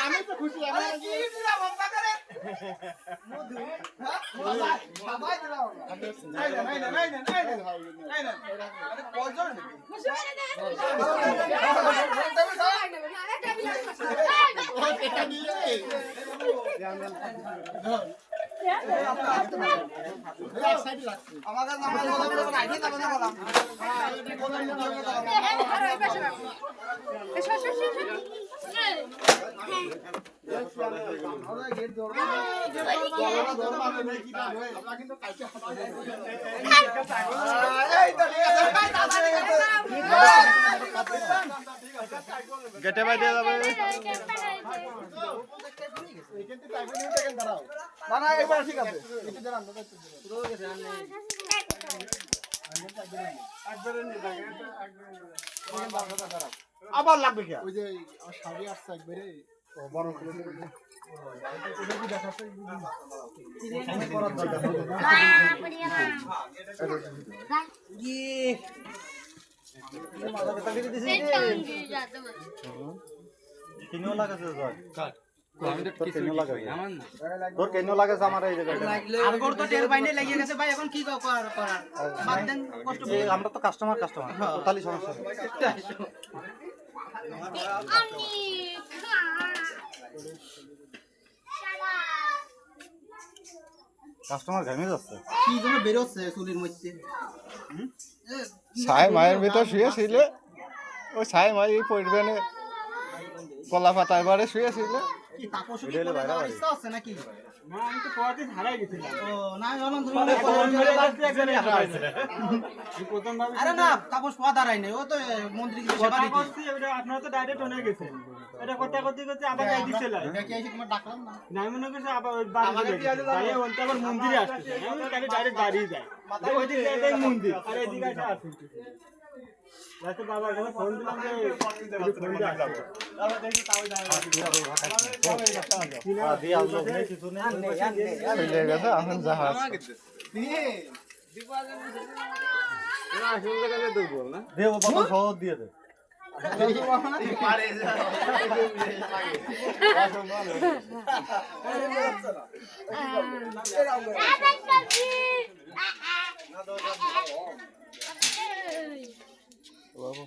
আমি তো খুশি গেটে বাইরে যাবে আবার লাগবে কি ওই যে শাড়ি আসছে একবারে বড় করে তোর কেন লাগাছে আমার এই আমরা তো কাস্টমার তাহলে সমস্যা কাস্টমার ঘামে যাচ্ছে কি যেন বেরোচ্ছে চুলির মধ্যে ছাই মায়ের ভিতর শুয়েছিলে ওই ছাই মাই এই পরিবেনে কলা পাতা এবারে শুয়েছিলে কি তাপসী কি বলে যাওয়ার ইচ্ছা আছে নাকি না আমি তো পরদিন হারাই গেছিলাম ও না জানো তুমি প্রথমবার আরে না তাপস পা দাঁড়াই নাই ও তো মন্ত্রী কি সেবা কথা দিতে করছি এটা আপনারা তো ডাইরেক্ট হয়ে গেছেন এটা কথা করতে করতে আবার গাই দিছিল দেখি এসে তোমার ডাকলাম না না মনে করছে আবার ওই বাড়ি যাই বলতে আবার মন্দিরে আসছে আমি তাহলে ডাইরেক্ট বাড়ি যাই ওই দিকে যাই মন্দির আর এদিকে আসে আসছে রাতে বাবার কাছে ফোন দিলাম যে ফোন দিয়ে আসছে তাহলে দেখি তাও যায় দিয়ে আলো নেই কিছু নেই চলে গেছে এখন জাহাজ না আসলে কাছে দেবো না দেব বাবা সহজ দিয়ে দে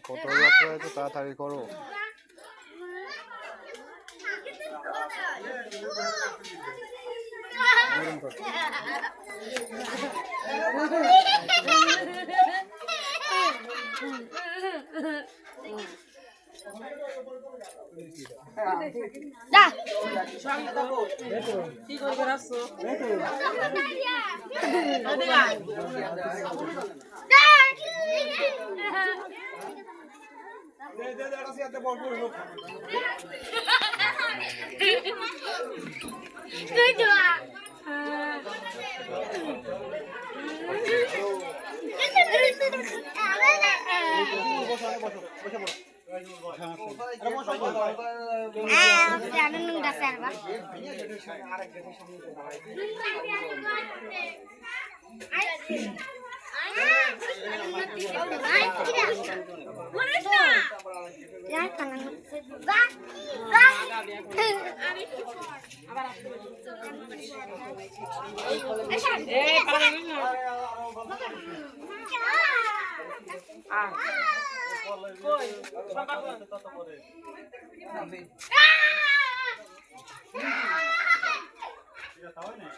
ফটোগ্রাফার হয়েছে তাড়াতাড়ি করো কি করবে রাখছো